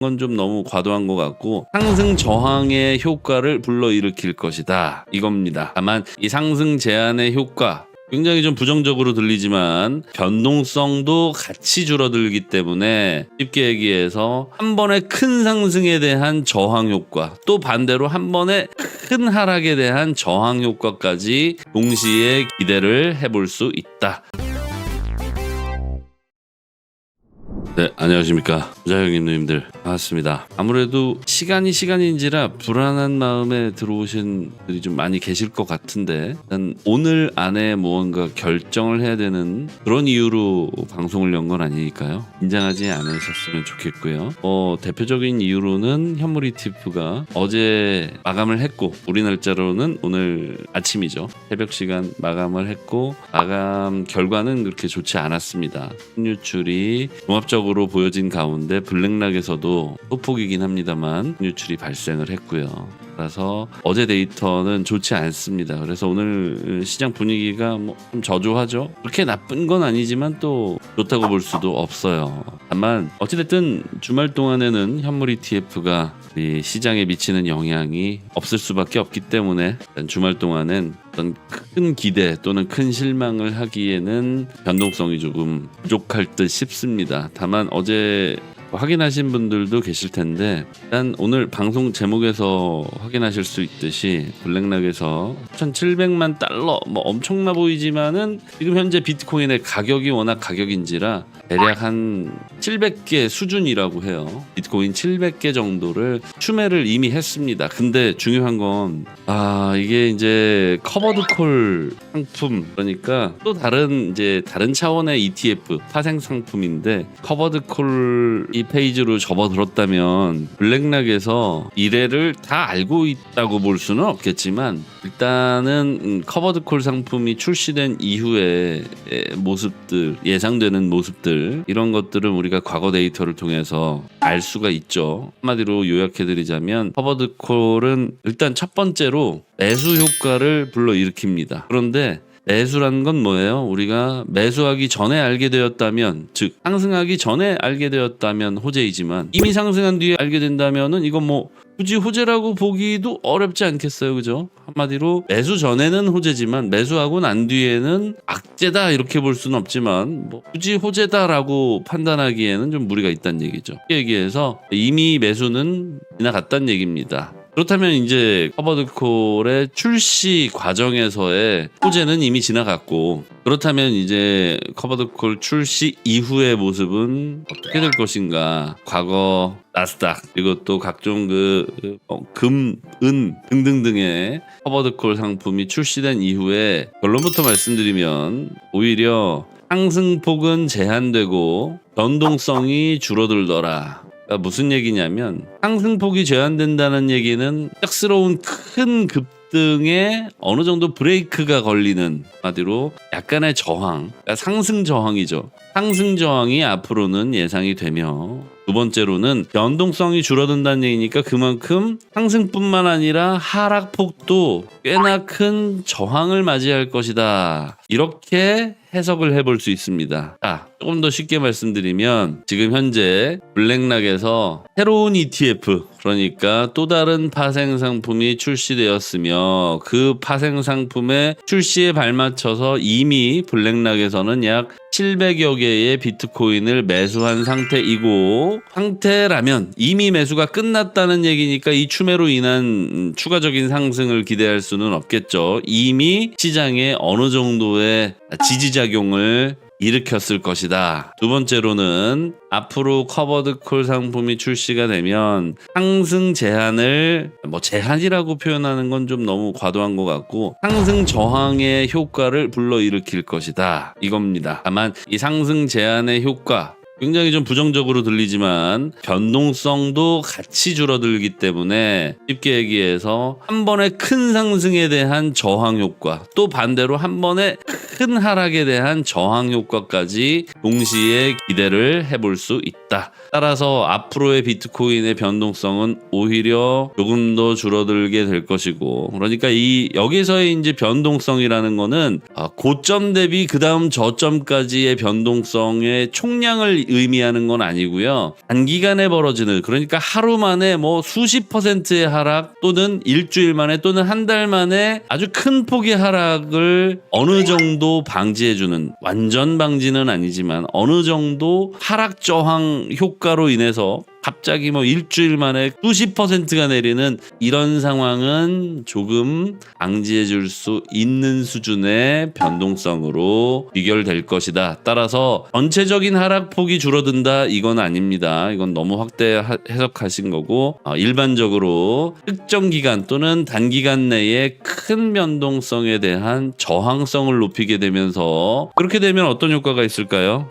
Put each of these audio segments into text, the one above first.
건 좀 너무 과도한 것 같고 상승 저항의 효과를 불러일으킬 것이다 이겁니다. 다만 이 상승 제한의 효과 굉장히 좀 부정적으로 들리지만 변동성도 같이 줄어들기 때문에 쉽게 얘기해서 한 번의 큰 상승에 대한 저항 효과 또 반대로 한 번의 큰 하락에 대한 저항 효과까지 동시에 기대를 해볼 수 있다. 네, 안녕하십니까. 부자형님 누님들 반갑습니다. 아무래도 시간인지라 불안한 마음에 들어오신 분들이 좀 많이 계실 것 같은데 일단 오늘 안에 무언가 결정을 해야 되는 그런 이유로 방송을 연 건 아니니까요. 긴장하지 않으셨으면 좋겠고요. 대표적인 이유로는 현물 ETF가 어제 마감을 했고 우리 날짜로는 오늘 아침이죠. 새벽 시간 마감을 했고 마감 결과는 그렇게 좋지 않았습니다. 순유출이 종합적으로 보여진 가운데 블랙락에서도 소폭이긴 합니다만 유출이 발생을 했고요. 그래서 어제 데이터는 좋지 않습니다. 그래서 오늘 시장 분위기가 좀 저조하죠. 그렇게 나쁜 건 아니지만 또 좋다고 볼 수도 없어요. 다만 어찌됐든 주말 동안에는 현물 ETF가 이 시장에 미치는 영향이 없을 수밖에 없기 때문에 주말 동안은 어떤 큰 기대 또는 큰 실망을 하기에는 변동성이 조금 부족할 듯 싶습니다. 다만 어제 확인하신 분들도 계실 텐데 일단 오늘 방송 제목에서 확인하실 수 있듯이 블랙락에서 1,700만 달러 엄청나 보이지만은 지금 현재 비트코인의 가격이 워낙 가격인지라 대략 한 700개 수준이라고 해요. 비트코인 700개 정도를 추매를 이미 했습니다. 근데 중요한 건 이게 이제 커버드콜 상품 그러니까 또 다른 차원의 ETF 파생 상품인데 커버드콜 이 페이지로 접어들었다면 블랙락에서 이래를 다 알고 있다고 볼 수는 없겠지만 일단은 커버드콜 상품이 출시된 이후의 모습들 예상되는 모습들 이런 것들은 우리가 과거 데이터를 통해서 알 수가 있죠. 한마디로 요약해드리자면 커버드콜은 일단 첫 번째로 매수 효과를 불러일으킵니다. 그런데 매수라는 건 뭐예요? 우리가 매수하기 전에 알게 되었다면 즉 상승하기 전에 알게 되었다면 호재이지만 이미 상승한 뒤에 알게 된다면은 이건 굳이 호재라고 보기도 어렵지 않겠어요, 그죠? 한마디로 매수 전에는 호재지만 매수하고 난 뒤에는 악재다 이렇게 볼 수는 없지만 굳이 호재다라고 판단하기에는 좀 무리가 있다는 얘기죠. 쉽게 얘기해서 이미 매수는 지나갔다는 얘기입니다. 그렇다면 이제 커버드콜의 출시 과정에서의 호재는 이미 지나갔고 그렇다면 이제 커버드콜 출시 이후의 모습은 어떻게 될 것인가? 과거 나스닥 그리고 또 각종 금, 은 등등등의 커버드콜 상품이 출시된 이후에 결론부터 말씀드리면 오히려 상승폭은 제한되고 변동성이 줄어들더라. 무슨 얘기냐면 상승폭이 제한된다는 얘기는 갑작스러운 큰 급등에 어느 정도 브레이크가 걸리는 한마디로 약간의 저항, 그러니까 상승 저항이죠. 상승 저항이 앞으로는 예상이 되며 두 번째로는 변동성이 줄어든다는 얘기니까 그만큼 상승뿐만 아니라 하락폭도 꽤나 큰 저항을 맞이할 것이다. 이렇게 해석을 해볼 수 있습니다. 조금 더 쉽게 말씀드리면 지금 현재 블랙락에서 새로운 ETF 그러니까 또 다른 파생 상품이 출시되었으며 그 파생 상품의 출시에 발맞춰서 이미 블랙락에서는 약 700여 개의 비트코인을 매수한 상태라면 이미 매수가 끝났다는 얘기니까 이 추매로 인한 추가적인 상승을 기대할 수는 없겠죠. 이미 시장에 어느 정도의 지지작용을 일으켰을 것이다. 두 번째로는 앞으로 커버드콜 상품이 출시가 되면 상승 제한을 제한이라고 표현하는 건 좀 너무 과도한 것 같고 상승 저항의 효과를 불러일으킬 것이다 이겁니다. 다만 이 상승 제한의 효과 굉장히 좀 부정적으로 들리지만 변동성도 같이 줄어들기 때문에 쉽게 얘기해서 한 번의 큰 상승에 대한 저항 효과 또 반대로 한 번의 큰 하락에 대한 저항 효과까지 동시에 기대를 해볼 수 있다. 따라서 앞으로의 비트코인의 변동성은 오히려 조금 더 줄어들게 될 것이고 그러니까 여기서의 이제 변동성이라는 거는 고점 대비 그 다음 저점까지의 변동성의 총량을 의미하는 건 아니고요. 단기간에 벌어지는, 그러니까 하루 만에 뭐 수십 %의 하락 또는 일주일 만에 또는 한 달 만에 아주 큰 폭의 하락을 어느 정도 방지해주는, 완전 방지는 아니지만 어느 정도 하락 저항 효과로 인해서 갑자기 뭐 일주일 만에 수십 %가 내리는 이런 상황은 조금 방지해 줄 수 있는 수준의 변동성으로 비결될 것이다. 따라서 전체적인 하락폭이 줄어든다, 이건 아닙니다. 이건 너무 확대 해석하신 거고, 일반적으로 특정 기간 또는 단기간 내에 큰 변동성에 대한 저항성을 높이게 되면서, 그렇게 되면 어떤 효과가 있을까요?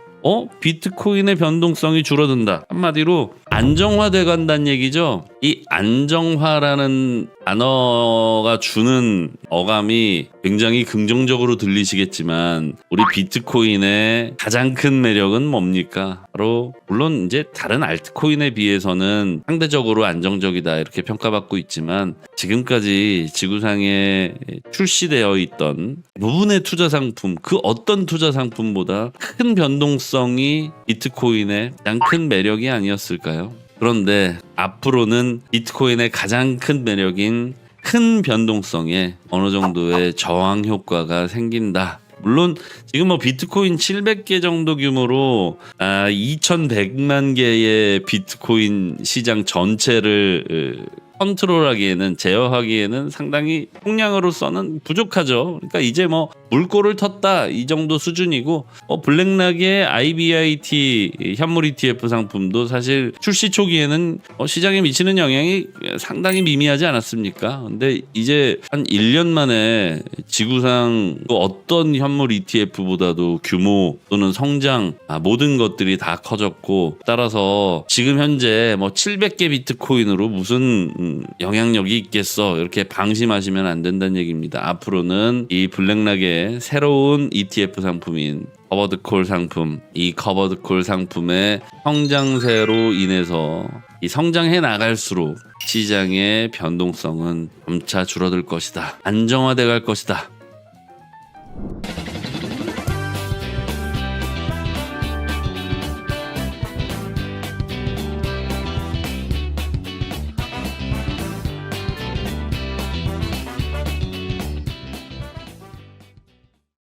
비트코인의 변동성이 줄어든다. 한마디로 안정화돼 간다는 얘기죠. 이 안정화라는 단어가 주는 어감이 굉장히 긍정적으로 들리시겠지만, 우리 비트코인의 가장 큰 매력은 뭡니까? 바로, 물론 이제 다른 알트코인에 비해서는 상대적으로 안정적이다 이렇게 평가받고 있지만, 지금까지 지구상에 출시되어 있던 부분의 투자 상품, 그 어떤 투자 상품보다 큰 변동성이 비트코인의 가장 큰 매력이 아니었을까요? 그런데 앞으로는 비트코인의 가장 큰 매력인 큰 변동성에 어느 정도의 저항 효과가 생긴다. 물론 지금 뭐 비트코인 700개 정도 규모로 2100만 개의 비트코인 시장 전체를 컨트롤하기에는, 제어하기에는 상당히 총량으로서는 부족하죠. 그러니까 이제 뭐 물꼬를 텄다 이 정도 수준이고, 블랙락의 IBIT 현물 ETF 상품도 사실 출시 초기에는 시장에 미치는 영향이 상당히 미미하지 않았습니까? 근데 이제 한 1년 만에 지구상 어떤 현물 ETF보다도 규모 또는 성장, 모든 것들이 다 커졌고, 따라서 지금 현재 뭐 700개 비트코인으로 무슨 영향력이 있겠어, 이렇게 방심하시면 안 된다는 얘기입니다. 앞으로는 이 블랙락의 새로운 ETF 상품인 커버드콜 상품, 이 커버드콜 상품의 성장세로 인해서 이 성장해 나갈수록 시장의 변동성은 점차 줄어들 것이다, 안정화돼 갈 것이다,